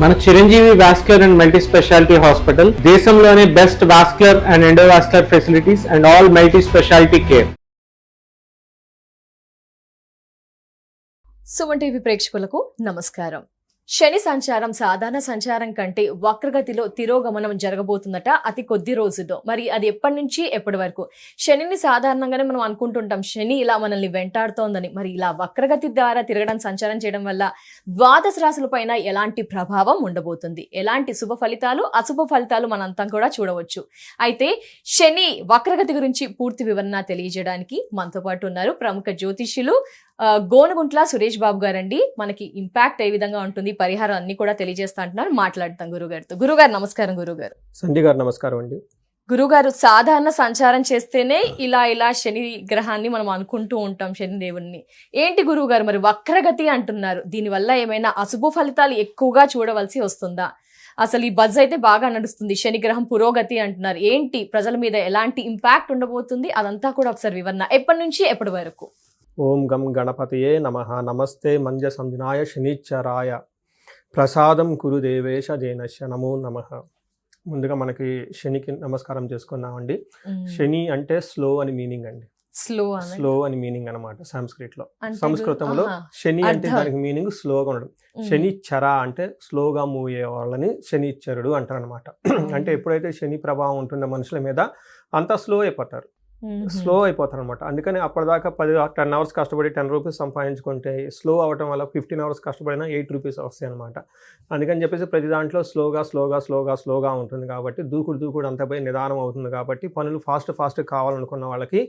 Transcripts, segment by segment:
మన Chiranjeevi vascular and multi specialty hospital దేశంలోనే best vascular and endovascular facilities and all multi specialty care. Suman TV ప్రేక్షకులకు నమస్కారం. శని సంచారం సాధారణ సంచారం కంటే వక్రగతిలో తిరోగమనం జరగబోతుందట అతి కొద్ది రోజుల్లో. మరి అది ఎప్పటి నుంచి ఎప్పటి వరకు? శనిని సాధారణంగానే మనం అనుకుంటుంటాం శని ఇలా మనల్ని వెంటాడుతోందని. మరి ఇలా వక్రగతి ద్వారా తిరగడం, సంచారం చేయడం వల్ల ద్వాదశ రాశుల పైన ఎలాంటి ప్రభావం ఉండబోతుంది, ఎలాంటి శుభ ఫలితాలు అశుభ ఫలితాలు మనంతా కూడా చూడవచ్చు. అయితే శని వక్రగతి గురించి పూర్తి వివరణ తెలియజేయడానికి మనతో పాటు ఉన్నారు ప్రముఖ జ్యోతిష్యులు గోనుగుంట్ల సురేష్ బాబు గారండి. మనకి ఇంపాక్ట్ ఏ విధంగా ఉంటుంది, పరిహారం అన్ని కూడా తెలియజేస్తా అంటున్నారు. మాట్లాడతాం గురుగారితో. గురుగారు నమస్కారం. గురుగారు సంధ్య గారు నమస్కారం అండి. గురుగారు, సాధారణ సంచారం చేస్తేనే ఇలా శని గ్రహాన్ని మనం అనుకుంటూ ఉంటాం, శని దేవుణ్ణి. ఏంటి గురువు గారు మరి వక్రగతి అంటున్నారు, దీనివల్ల ఏమైనా అశుభ ఫలితాలు ఎక్కువగా చూడవలసి వస్తుందా? అసలు ఈ బజ్ అయితే బాగా నడుస్తుంది, శని గ్రహం పురోగతి అంటున్నారు. ఏంటి ప్రజల మీద ఎలాంటి ఇంపాక్ట్ ఉండబోతుంది, అదంతా కూడా ఒకసారి వివరణ ఎప్పటి నుంచి ఎప్పటి వరకు? ఓం గం గణపతయే నమః. నమస్తే మంజ సంజనాయ శనిచ్చరాయ ప్రసాదం కురు దేవేశ జైనశ్య నమో నమః. ముందుగా మనకి శనికి నమస్కారం చేసుకున్నామండి. శని అంటే స్లో అని మీనింగ్ అండి. స్లో అని మీనింగ్ అనమాట సంస్కృతంలో. శని అంటే దానికి మీనింగ్ స్లోగా ఉండడం. శని చర అంటే స్లోగా మూవ్ అయ్యే వాళ్ళని శనిచ్చరుడు అంటారు అనమాట. అంటే ఎప్పుడైతే శని ప్రభావం ఉంటుందో మనుషుల మీద అంతా స్లో అయిపోతారు అనమాట. అందుకని అప్పటిదాకా 10 hours కష్టపడి 10 rupees సంపాదించుకుంటే స్లో అవటం వల్ల 15 hours కష్టపడినా 8 rupees వస్తాయి అనమాట. అందుకని చెప్పేసి ప్రతి దాంట్లో స్లోగా ఉంటుంది కాబట్టి దూకుడు అంతా పోయి నిదానం అవుతుంది కాబట్టి పనులు ఫాస్ట్ కావాలనుకున్న వాళ్ళకి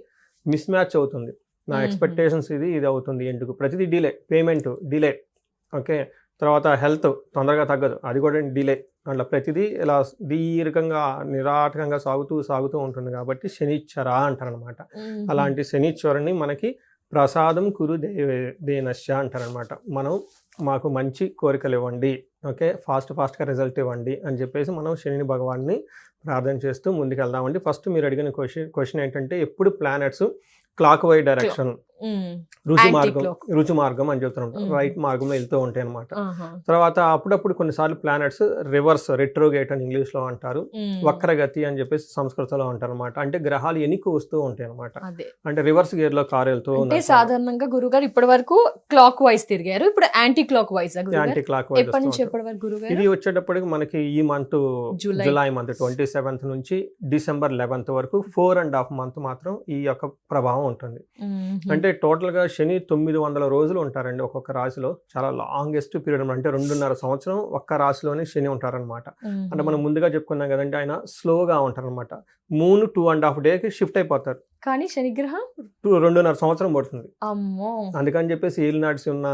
మిస్ మ్యాచ్ అవుతుంది. నా ఎక్స్పెక్టేషన్స్ ఇది అవుతుంది, ఎందుకు ప్రతిదీ డిలే, పేమెంట్ డిలే, ఓకే, తర్వాత హెల్త్ తొందరగా తగ్గదు, అది కూడా డిలే, అట్లా ప్రతిదీ ఇలా దీర్ఘంగా నిరాటకంగా సాగుతూ ఉంటుంది కాబట్టి శనిచ్చర అంటారనమాట. అలాంటి శనిచ్చరని మనకి ప్రసాదం కురు దేనశ్య అంటారనమాట. మాకు మంచి కోరికలు ఇవ్వండి, ఓకే, ఫాస్ట్గా రిజల్ట్ ఇవ్వండి అని చెప్పేసి మనం శని భగవాన్ని ప్రార్థన చేస్తూ ముందుకు వెళ్దామండి. ఫస్ట్ మీరు అడిగిన క్వశ్చన్ ఏంటంటే ఎప్పుడు ప్లానెట్స్ క్లాక్ వై డైరెక్షన్ రుచి మార్గం అని చెప్తుంటాం, రైట్ మార్గంలో వెళ్తూ ఉంటాయి అనమాట. తర్వాత అప్పుడప్పుడు కొన్నిసార్లు ప్లానెట్స్ రివర్స్, రెట్రోగేట్ అని ఇంగ్లీష్ లో అంటారు, వక్రగతి అని చెప్పేసి సంస్కృతంలో అంటారు అనమాట. అంటే గ్రహాలు ఎనికి వస్తూ ఉంటాయి అనమాట. అంటే రివర్స్ గేర్ లో కారు వెళ్తూ ఉంది. సాధారణంగా గురుగారు ఇప్పటి వరకు క్లాక్ వైజ్ తిరిగారు, ఇప్పుడు యాంటీ క్లాక్ వైజ్. ఇది వచ్చేటప్పటికి మనకి ఈ మంత్ జూలై మంత్ 27th నుంచి December 11th వరకు 4.5 months మాత్రం ఈ యొక్క ప్రభావం ఉంటుంది. అంటే టోటల్ గా శని 900 రోజులు ఉంటారండి ఒక్కొక్క రాశిలో. చాలా లాంగెస్ట్ పీరియడ్, అంటే 2.5 సంవత్సరం ఒక్క రాశిలోనే శని ఉంటారనమాట. అంటే మనం ముందుగా చెప్పుకున్నాం కదండి, ఆయన స్లోగా ఉంటారనమాట. మూన్ 2.5 days షిఫ్ట్ అయిపోతారు, కానీ శనిగ్రహం 2.5 సంవత్సరం పడుతుంది. అందుకని చెప్పేసి ఏలినాటి ఉన్న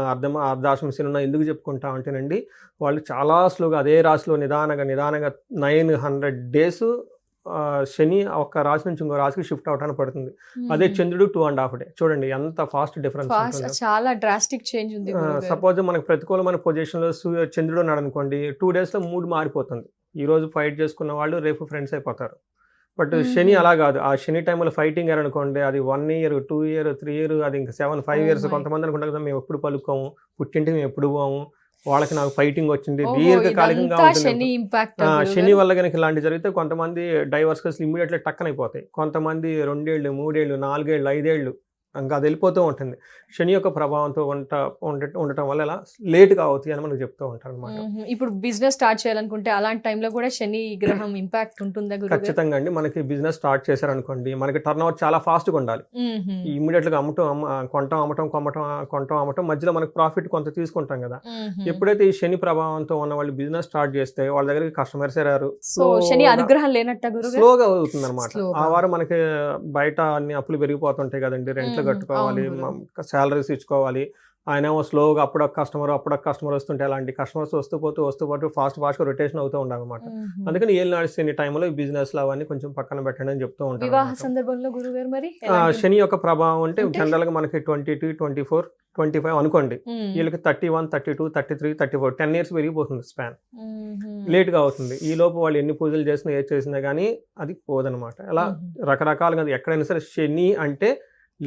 అర్ధాశ్రమ శని ఉన్న ఎందుకు చెప్పుకుంటా ఉంటేనండి, వాళ్ళు చాలా స్లోగా అదే రాశిలో నిదానంగా 900 days శని ఒక రాశి నుంచి ఇంకో రాశికి షిఫ్ట్ అవడానికి పడుతుంది. అదే చంద్రుడు 2.5 days. చూడండి ఎంత ఫాస్ట్ డిఫరెన్స్, చాలా డ్రాస్టిక్ చేంజ్ ఉంది. సపోజ్ మనకు ప్రతికూలమైన పొజిషన్ లో చంద్రుడు ఉన్నాడు అనుకోండి, 2 days లో మూడ్ మారిపోతుంది. ఈ రోజు ఫైట్ చేసుకున్న వాళ్ళు రేపు ఫ్రెండ్స్ అయిపోతారు. బట్ శని అలా కాదు. ఆ శని టైంలో ఫైటింగ్ అనుకోండి, అది 1 year 2 years 3 years, అది ఇంకా 7-5 years. కొంతమంది అనుకుంటారు కదా మేము ఎప్పుడు పలుకోము, పుట్టింటికి మేము ఎప్పుడు పోము, వాళ్ళకి నాకు ఫైటింగ్ వచ్చింది, దీర్ఘకాలికంగా ఉంటుంది. శని వల్ల కనుక ఇలాంటి జరిగితే కొంతమంది డైవర్స్ కేసులు ఇమ్మీడియట్లీ టక్కన అయిపోతాయి. కొంతమంది 2 years 3 years 4 years 5 years ఇంకా అది వెళ్ళిపోతూ ఉంటుంది. శని యొక్క ప్రభావంతో ఉండటం వల్ల ఇలా లేట్గా అవుతాయి అని మనకు చెప్తూ ఉంటారు అనమాట. ఇప్పుడు బిజినెస్ స్టార్ట్ చేయాలనుకుంటే అలాంటి టైంలో కూడా శని గ్రహం ఇంపాక్ట్ ఉంటుందా? ఖచ్చితంగా అండి. మనకి బిజినెస్ స్టార్ట్ చేశారనుకోండి, మనకి టర్న్ ఓవర్ చాలా ఫాస్ట్గా ఉండాలి. ఇమ్మీడియట్ గా కొంటాం అమ్మటం మధ్యలో మనకి ప్రాఫిట్ కొంత తీసుకుంటాం కదా. ఎప్పుడైతే ఈ శని ప్రభావంతో ఉన్న వాళ్ళు బిజినెస్ స్టార్ట్ చేస్తే వాళ్ళ దగ్గరికి కస్టమర్స్ రారు, శని అనుగ్రహం లేనట్టు స్లోగా అవుతుంది అనమాట. ఆ వారం మనకి బయట అన్ని అప్పులు పెరిగిపోతుంటాయి కదండి, రెంట్లు కట్టుకోవాలి, శాలరీస్ ఇచ్చుకోవాలి. ఆయన ఏమో స్లోగా అప్పుడొక కస్టమర్ వస్తుంటే అలాంటి కస్టమర్స్ వస్తూ పాటు ఫాస్ట్గా రొటేషన్ అవుతూ ఉండాలన్నమాట. అందుకని ఏళ్ళు నడిచే టైంలో ఈ బిజినెస్ లో అవన్నీ కొంచెం పక్కన పెట్టండి అని చెప్తూ ఉంటారు. వివాహ సందర్భంలో గురుగారు మరి శని యొక్క ప్రభావం అంటే జనరల్ గా మనకి 22, 24, 25 అనుకోండి, వీళ్ళకి 31, 32, 33, 34 10 years పెరిగిపోతుంది స్పాన్. లేట్ గా అవుతుంది. ఈ లోపు వాళ్ళు ఎన్ని పూజలు చేసినా ఏది చేసినా కానీ అది పోదనమాట. అలా రకరకాలుగా ఎక్కడైనా సరే శని అంటే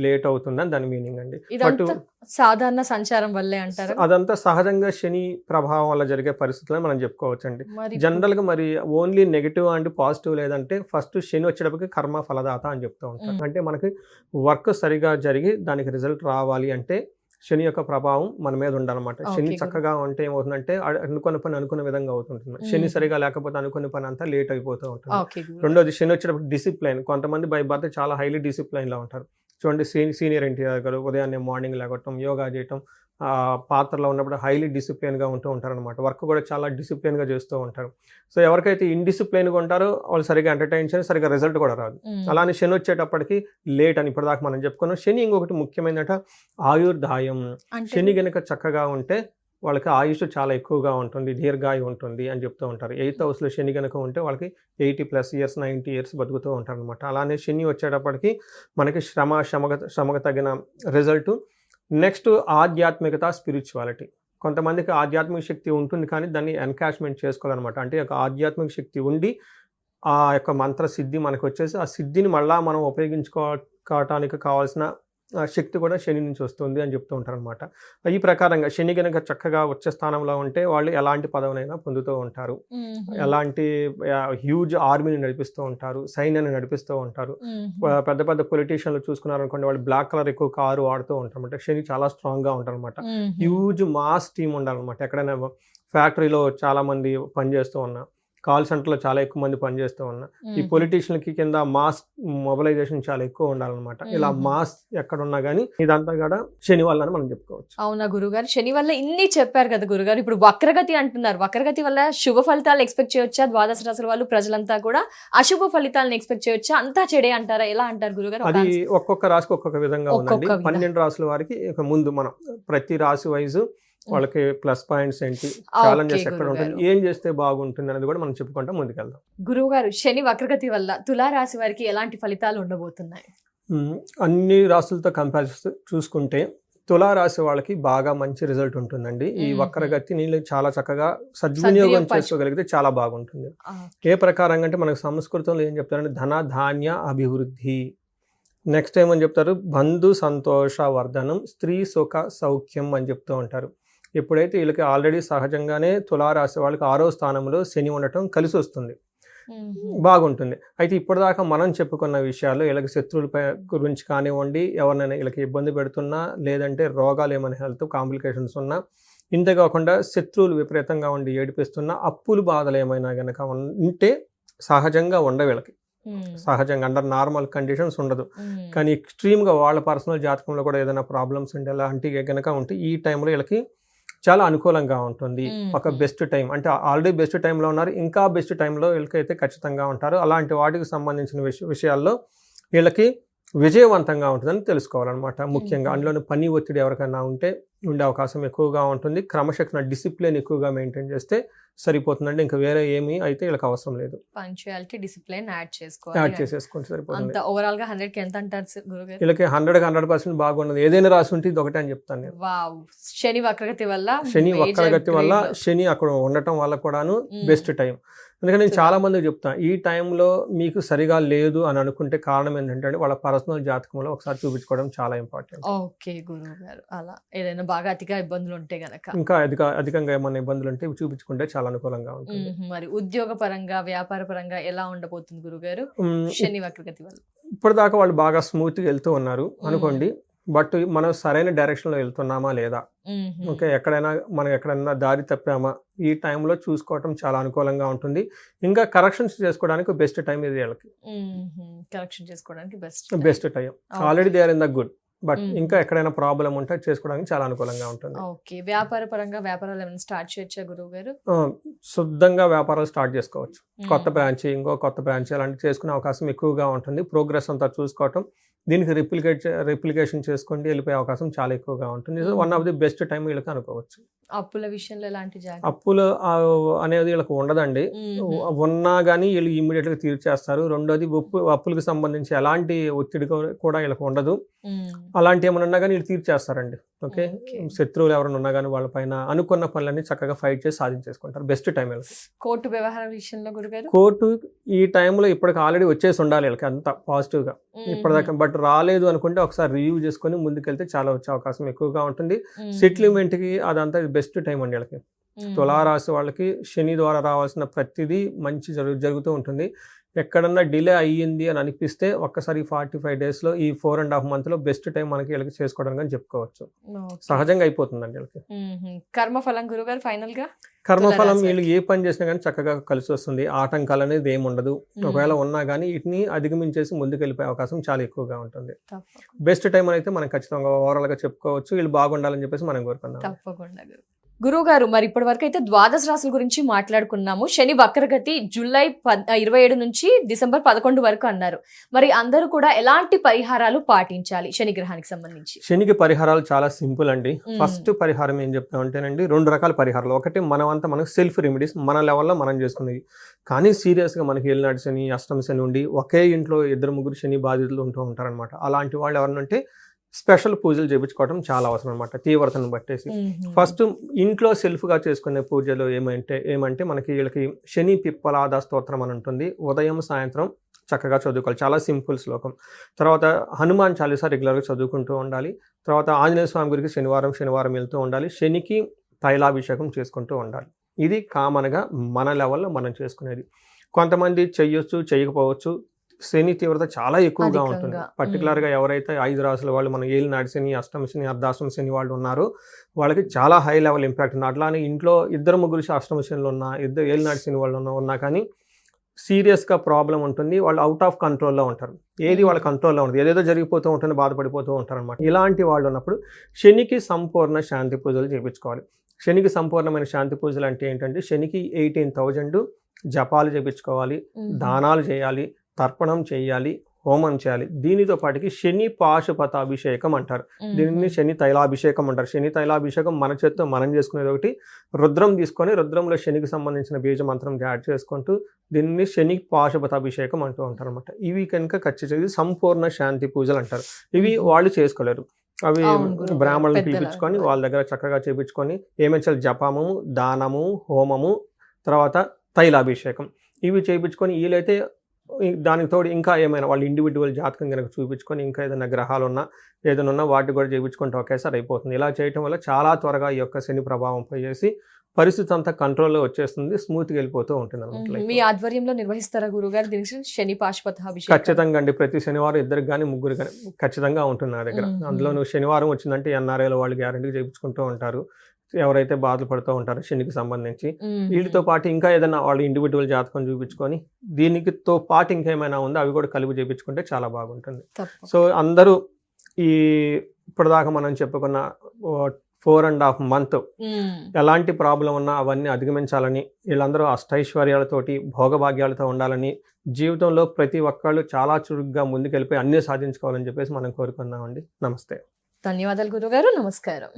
లేట్ అవుతుందని దాని మీనింగ్ అండి. బట్ ఇదంతా సాధారణ సంచారం వల్లే అంటారా? అదంతా సహజంగా శని ప్రభావం వల్ల జరిగే పరిస్థితులను మనం చెప్పుకోవచ్చండి. మరి జనరల్గా మరి ఓన్లీ నెగిటివ్ అండ్ పాజిటివ్ లేదంటే ఫస్ట్ శని వచ్చేటప్పటికి కర్మ ఫలదాత అని చెప్తూ ఉంటారు. అంటే మనకి వర్క్ సరిగా జరిగి దానికి రిజల్ట్ రావాలి అంటే శని యొక్క ప్రభావం మన మీద ఉండాలన్నమాట. శని Okay, చక్కగా ఉంటే ఏమవుతుందంటే అనుకున్న పని అనుకున్న విధంగా అవుతుంటుంది. శని సరిగా లేకపోతే అనుకున్న పని అంతా లేట్ అయిపోతూ ఉంటుంది. ఓకే గురుగారు. రెండోది శని వచ్చేటప్పుడు డిసిప్లైన్. కొంతమంది బై బర్త్ చాలా హైలీ డిసిప్లైన్లో ఉంటారు. చూడండి సీనియర్ ఎన్టీఆర్ గారు ఉదయాన్నే మార్నింగ్ లేగటం, యోగా చేయటం, పాత్రలో ఉన్నప్పుడు హైలీ డిసిప్లైన్గా ఉంటూ ఉంటారనమాట. వర్క్ కూడా చాలా డిసిప్లైన్గా చేస్తూ ఉంటారు. సో ఎవరికైతే ఇండిసిప్లైన్గా ఉంటారో వాళ్ళు సరిగా ఎంటర్టైన్ చేసి సరిగా రిజల్ట్ కూడా రాదు. అలానే శని వచ్చేటప్పటికి లేట్ అని ఇప్పటిదాకా మనం చెప్పుకున్నాం. శని ఇంకొకటి ముఖ్యమైనట ఆయుర్దాయం. అంటే శని గనుక చక్కగా ఉంటే వాళ్ళకి ఆయుష్ చాలా ఎక్కువగా ఉంటుంది, దీర్ఘాయు ఉంటుంది అని చెప్తూ ఉంటారు. 8th హౌస్లో శని కనుక ఉంటే వాళ్ళకి 80+ ఇయర్స్ 90 ఇయర్స్ బతుకుతూ ఉంటారు అనమాట. అలానే శని వచ్చేటప్పటికి మనకి శ్రమకు తగిన రిజల్ట్. నెక్స్ట్ ఆధ్యాత్మికత, స్పిరిచువాలిటీ. కొంతమందికి ఆధ్యాత్మిక శక్తి ఉంటుంది కానీ దాన్ని ఎన్కాష్మెంట్ చేసుకోవాలన్నమాట. అంటే ఒక ఆధ్యాత్మిక శక్తి ఉండి ఆ యొక్క మంత్ర సిద్ధి మనకు వచ్చేసి ఆ సిద్ధిని మళ్ళా మనం ఉపయోగించుకోవటానికి కావాల్సిన శక్తి కూడా శని నుంచి వస్తుంది అని చెప్తూ ఉంటారు అనమాట. ఈ ప్రకారంగా శని కనుక చక్కగా వచ్చే స్థానంలో ఉంటే వాళ్ళు ఎలాంటి పదవినైనా పొందుతూ ఉంటారు. ఎలాంటి హ్యూజ్ ఆర్మీని నడిపిస్తూ ఉంటారు, సైన్యాన్ని నడిపిస్తూ ఉంటారు. పెద్ద పెద్ద పొలిటీషియన్లు చూసుకున్నారనుకోండి, వాళ్ళు బ్లాక్ కలర్ ఎక్కువ కారు వాడుతూ ఉంటారు అనమాట. శని చాలా స్ట్రాంగ్గా ఉంటారు అనమాట. హ్యూజ్ మాస్ టీమ్ ఉండాలన్నమాట. ఎక్కడైనా ఫ్యాక్టరీలో చాలా మంది పనిచేస్తూ ఉన్నా, కాల్ సెంటర్లో చాలా ఎక్కువ మంది పనిచేస్తూ ఉన్నా, ఈ పొలిటీషియన్కి కింద మాస్ మొబిలైజేషన్ చాలా ఎక్కువ ఉండాలన్నమాట. ఇలా మాస్ ఎక్కడున్నా కానీ ఇదంతా కూడా శని వల్ల అని మనం చెప్పుకోవచ్చు. అవునా గురుగారు, శని వల్ల ఇన్ని చెప్పారు కదా గురుగారు. ఇప్పుడు వక్రగతి అంటున్నారు. వక్రగతి వల్ల శుభ ఫలితాలు ఎక్స్పెక్ట్ చేయొచ్చా? ద్వాదశ రాశుల వాళ్ళు ప్రజలంతా కూడా అశుభ ఫలితాలను ఎక్స్పెక్ట్ చేయొచ్చా? అంతా చెడే అంటారా? ఎలా అంటారు గురుగారు? అది ఒక్కొక్క రాశికి ఒక్కొక్క విధంగా ఉందండి. 12 రాశుల వారికి ఇక ముందు మనం ప్రతి రాశి వైజ్ వాళ్ళకి ప్లస్ పాయింట్స్ ఏంటి, ఛాలెంజెస్ ఎక్కడ ఉంటుంది, ఏం చేస్తే బాగుంటుంది అనేది కూడా మనం చెప్పుకుంటాం ముందుకెళ్దాం. గురువు గారు, శని వక్రగతి వల్ల తులారాశి వారికి ఎలాంటి ఫలితాలు ఉండబోతున్నాయి? అన్ని రాశులతో కంపేర్ చూసుకుంటే తులారాశి వాళ్ళకి బాగా మంచి రిజల్ట్ ఉంటుందండి. ఈ వక్రగతిని చాలా చక్కగా సద్వినియోగం చేసుకోగలిగితే చాలా బాగుంటుంది. ఏ ప్రకారంగా అంటే మనకు సంస్కృతంలో ఏం చెప్తారంటే ధన ధాన్య అభివృద్ధి. నెక్స్ట్ ఏమని చెప్తారు, బంధు సంతోష వర్ధనం, స్త్రీ సుఖ సౌఖ్యం అని చెప్తూ ఉంటారు. ఎప్పుడైతే వీళ్ళకి ఆల్రెడీ సహజంగానే తులారాశి వాళ్ళకి 6వ స్థానంలో శని ఉండటం కలిసి వస్తుంది, బాగుంటుంది. అయితే ఇప్పటిదాకా మనం చెప్పుకున్న విషయాలు వీళ్ళకి శత్రువుల గురించి కానివ్వండి, ఎవరినైనా వీళ్ళకి ఇబ్బంది పెడుతున్నా, లేదంటే రోగాలు ఏమైనా హెల్త్ కాంప్లికేషన్స్ ఉన్నా, ఇంతేకాకుండా శత్రువులు విపరీతంగా ఉండి ఏడిపిస్తున్నా, అప్పులు బాధలు ఏమైనా కనుక ఉంటే సహజంగా వీళ్ళకి సహజంగా అండర్ నార్మల్ కండిషన్స్ ఉండదు. కానీ ఎక్స్ట్రీమ్గా వాళ్ళ పర్సనల్ జాతకంలో కూడా ఏదైనా ప్రాబ్లమ్స్ ఉంటే అలాంటివి కనుక ఉంటే ఈ టైంలో వీళ్ళకి చాలా అనుకూలంగా ఉంటుంది. ఒక బెస్ట్ టైం అంటే ఆల్రెడీ బెస్ట్ టైంలో ఉన్నారు, ఇంకా బెస్ట్ టైంలో వీళ్ళకైతే ఖచ్చితంగా ఉంటారు. అలాంటి వాటికి సంబంధించిన విషయాల్లో వీళ్ళకి విజయవంతంగా ఉంటుందని తెలుసుకోవాలన్నమాట. ముఖ్యంగా అందులోని పని ఒత్తిడి ఎవరికైనా ఉండే అవకాశం ఎక్కువగా ఉంటుంది. క్రమశిక్షణ డిసిప్లిన్ ఎక్కువగా మెయింటైన్ చేస్తే సరిపోతుందండి. ఇంకా వేరే ఏమీ అయితే వీళ్ళకి అవసరం లేదు. పంక్చువాలిటీ, డిసిప్లిన్ యాడ్ చేసేసుకుంటే సరిపోతుంది. ఓవరాల్ గా 100కి ఎంత అంటారు గురుగారు? వీళ్ళకి 100% బాగున్నది. ఏదైనా రాసి ఉంటే ఇది ఒకటే అని చెప్తాను నేను. శని వక్రగతి వల్ల శని అక్కడ ఉండటం వల్ల కూడాను బెస్ట్ టైం. అందుకని నేను చాలా మందికి చెప్తాను, ఈ టైంలో మీకు సరిగా లేదు అని అనుకుంటే కారణం ఏంటంటే వాళ్ళ పర్సనల్ జాతకంలో ఒకసారి చూపించుకోవడం చాలా ఇంపార్టెంట్. ఓకే గురువు గారు, అలా ఏదైనా బాగా అతిగా ఇబ్బందులు ఉంటే గనక, ఇంకా అధికంగా ఏమైనా ఇబ్బందులు ఉంటే చూపించుకుంటే చాలా అనుకూలంగా ఉంటుంది. మరి ఉద్యోగ పరంగా, వ్యాపార పరంగా ఎలా ఉండబోతుంది గురుగారు శని వక్రగతి వల్ల? ఇప్పటిదాకా వాళ్ళు బాగా స్మూత్గా వెళ్తూ ఉన్నారు అనుకోండి, బట్ మనం సరైన డైరెక్షన్లో వెళ్తున్నామా లేదా, ఓకే, మనం ఎక్కడైనా దారి తప్పామా, ఈ టైంలో చూసుకోవటం చాలా అనుకూలంగా ఉంటుంది. ఇంకా కరెక్షన్స్ చేసుకోవడానికి బెస్ట్ టైం ఇది వీళ్ళకి. కరెక్షన్ చేసుకోవడానికి best time. Already they are in the good, but ఇంకా ఎక్కడైనా ప్రాబ్లం ఉంటే చేసుకోవడానికి చాలా అనుకూలంగా ఉంటుంది. ఓకే, వ్యాపార పరంగా వ్యాపారాలు ఏమైనా స్టార్ట్ చేయొచ్చా గురువు గారు? శుద్ధంగా వ్యాపారాలు స్టార్ట్ చేసుకోవచ్చు. కొత్త బ్రాంచ్, ఇంకో కొత్త బ్రాంచ్ అలాంటివి చేసుకునే అవకాశం ఎక్కువగా ఉంటుంది. ప్రోగ్రెస్ అంతా చూసుకోవటం, దీనికి రిప్లికేషన్ చేసుకుంటే వెళ్ళిపోయే అవకాశం చాలా ఎక్కువగా ఉంటుంది. One of the best time వీళ్ళకి అనుకోవచ్చు. అప్పుల విషయంలో ఎలాంటి అప్పులు అనేది వీళ్ళకి ఉండదండి. ఉన్నా కానీ వీళ్ళు ఇమ్మీడియట్గా తీర్చేస్తారు. రెండోది అప్పులకు సంబంధించి ఎలాంటి ఒత్తిడి కూడా వీళ్ళకి ఉండదు. అలాంటి ఏమైనా ఉన్నా కానీ వీళ్ళు తీర్చేస్తారండి. Okay, Okay. శత్రువులు ఎవరైనా ఉన్నా కానీ వాళ్ళ పైన అనుకున్న పనులన్నీ చక్కగా ఫైట్ చేసి సాధించేసుకుంటారు. బెస్ట్ టైం వీళ్ళకి. కోర్టు వ్యవహారం విషయంలో గురుగారు కోర్టు ఈ టైంలో ఇప్పటికి ఆల్రెడీ వచ్చేసి ఉండాలి వీళ్ళకి అంత పాజిటివ్గా ఇప్పటిదాకా. బట్ రాలేదు అనుకుంటే ఒకసారి రివ్యూ చేసుకొని ముందుకెళ్తే చాలా వచ్చే అవకాశం ఎక్కువగా ఉంటుంది. సెటిల్మెంట్కి అదంతా బెస్ట్ టైం అండి వీళ్ళకి. తులారాశి వాళ్ళకి శని ద్వారా రావాల్సిన ప్రతిదీ మంచి జరుగుతూ ఉంటుంది. ఎక్కడన్నా డిలే అయ్యింది అని అనిపిస్తే ఒక్కసారి 45 డేస్లో ఈ 4.5 monthలో బెస్ట్ టైం మనకి వీళ్ళకి చేసుకోవడానికి అని చెప్పుకోవచ్చు. సహజంగా అయిపోతుందండి వీళ్ళకి. కర్మఫలం గురుగారు ఫైనల్ గా కర్మఫలం వీళ్ళు ఏ పని చేసినా కానీ చక్కగా కలిసి వస్తుంది. ఆటంకాలు అనేది ఏమి ఉండదు. ఒకవేళ ఉన్నా కానీ వీటిని అధిగమించేసి ముందుకు వెళ్ళిపోయే అవకాశం చాలా ఎక్కువగా ఉంటుంది. బెస్ట్ టైం అయితే మనం ఖచ్చితంగా ఓవరాల్గా చెప్పుకోవచ్చు. వీళ్ళు బాగుండాలని చెప్పేసి మనం కోరుకున్నాం. తప్పకుండా గురువు గారు. మరి ఇప్పటి వరకు అయితే ద్వాదశ రాశుల గురించి మాట్లాడుకున్నాము. శని వక్రగతి జూలై 27 నుంచి డిసెంబర్ 11 వరకు అన్నారు. మరి అందరూ కూడా ఎలాంటి పరిహారాలు పాటించాలి శని గ్రహానికి సంబంధించి? శనికి పరిహారాలు చాలా సింపుల్ అండి. ఫస్ట్ పరిహారం ఏం చెప్తామంటేనండి, 2 రకాల పరిహారాలు. ఒకటి మనకు సెల్ఫ్ రెమెడీస్, మన లెవెల్లో మనం చేసుకునేవి. కానీ సీరియస్గా మనకి ఏలినాటి శని, అష్టమ శని ఉండి ఒకే ఇంట్లో 2-3 శని బాధితులు ఉంటూ ఉంటారనమాట. అలాంటి వాళ్ళు ఎవరంటే స్పెషల్ పూజలు చేయించుకోవడం చాలా అవసరం అనమాట, తీవ్రతను బట్టేసి. ఫస్ట్ ఇంట్లో సెల్ఫ్గా చేసుకునే పూజలు ఏమంటే మనకి వీళ్ళకి శని పిప్పలాద స్తోత్రం అని ఉంటుంది. ఉదయం సాయంత్రం చక్కగా చదువుకోవాలి, చాలా సింపుల్ శ్లోకం. తర్వాత హనుమాన్ చాలీసా రెగ్యులర్గా చదువుకుంటూ ఉండాలి. తర్వాత ఆంజనేయ స్వామి గురికి శనివారం వెళ్తూ ఉండాలి. శనికి తైలాభిషేకం చేసుకుంటూ ఉండాలి. ఇది కామన్గా మన లెవెల్లో మనం చేసుకునేది. కొంతమంది చెయ్యొచ్చు, చేయకపోవచ్చు. శని తీవ్రత చాలా ఎక్కువగా ఉంటుంది. పర్టికులర్గా ఎవరైతే 5 రాసుల వాళ్ళు, మన ఏలినాటి శని, అష్టమ శని, అర్ధాష్టమ శని వాళ్ళు ఉన్నారో వాళ్ళకి చాలా హై లెవెల్ ఇంపాక్ట్ ఉంది. అట్లానే ఇంట్లో 2-3 అష్టమ శనులు ఉన్నా, ఏలినాటి శని వాళ్ళు ఉన్నా కానీ సీరియస్గా ప్రాబ్లం ఉంటుంది. వాళ్ళు అవుట్ ఆఫ్ కంట్రోల్లో ఉంటారు. ఏది వాళ్ళ కంట్రోల్లో ఉంటుంది, ఏదేదో జరిగిపోతూ ఉంటుంది, బాధపడిపోతూ ఉంటారు అనమాట. ఇలాంటి వాళ్ళు ఉన్నప్పుడు శనికి సంపూర్ణ శాంతి పూజలు చేయించుకోవాలి. శనికి సంపూర్ణమైన శాంతి పూజలు అంటే ఏంటంటే, శనికి 18,000 జపాలు చేయించుకోవాలి, దానాలు చేయాలి, తర్పణం చేయాలి, హోమం చేయాలి. దీనితో పాటుకి శని పాశుపతాభిషేకం అంటారు. దీనిని శని తైలాభిషేకం అంటారు. శని తైలాభిషేకం మన చేత్తో మనం చేసుకునేది ఒకటి. రుద్రం తీసుకొని రుద్రంలో శనికి సంబంధించిన బీజ మంత్రం యాడ్ చేసుకుంటూ దీనిని శని పాశుపతాభిషేకం అంటూ ఉంటారు అనమాట. ఇవి కనుక ఖచ్చితంగా సంపూర్ణ శాంతి పూజలు అంటారు. ఇవి వాళ్ళు చేసుకోలేరు. అవి బ్రాహ్మణులను పిలిపించుకొని వాళ్ళ దగ్గర చక్కగా చేయించుకొని ఏమేమి జపము, దానము, హోమము, తర్వాత తైలాభిషేకం ఇవి చేయించుకొని వీలైతే దానికి తోడు ఇంకా ఏమైనా వాళ్ళు ఇండివిజువల్ జాతకం కనుక చూపించుకొని ఇంకా ఏదైనా గ్రహాలు ఉన్నా ఏదైనా ఉన్నా వాటి కూడా చేయించుకుంటే ఒకేసారి అయిపోతుంది. ఇలా చేయటం వల్ల చాలా త్వరగా ఈ యొక్క శని ప్రభావం పోయేసి పరిస్థితి అంతా కంట్రోల్లో వచ్చేస్తుంది, స్మూత్గా వెళ్ళిపోతూ ఉంటుంది అనమాట. మీ ఆధ్వర్యంలో నిర్వహిస్తారా గురుగారు దీనికి శని పాశుపతాభిషేకం? ఖచ్చితంగా అండి. ప్రతి శనివారం 2 కానీ 3 కానీ ఖచ్చితంగా ఉంటుంది నా దగ్గర. అందులో నువ్వు శనివారం వచ్చిందంటే ఎన్ఆర్ఐలో వాళ్ళు గ్యారంటీగా చేయించుకుంటూ ఉంటారు. ఎవరైతే బాధలు పడుతూ ఉంటారో శనికి సంబంధించి వీటితో పాటు ఇంకా ఏదైనా వాళ్ళు ఇండివిజువల్ జాతకం చూపించుకొని దీనితో పాటు ఇంకేమైనా ఉందో అవి కూడా కలిపి చేయించుకుంటే చాలా బాగుంటుంది. సో అందరూ ఇప్పటిదాకా మనం చెప్పుకున్న 4.5 months ఎలాంటి ప్రాబ్లం ఉన్నా అవన్నీ అధిగమించాలని, వీళ్ళందరూ అష్టైశ్వర్యాలతోటి భోగభాగ్యాలతో ఉండాలని, జీవితంలో ప్రతి ఒక్కళ్ళు చాలా చురుగ్గా ముందుకెళ్ళిపోయి అన్నీ సాధించుకోవాలని చెప్పేసి మనం కోరుకుందామండి. నమస్తే. ధన్యవాదాలు గురుగారు. నమస్కారం.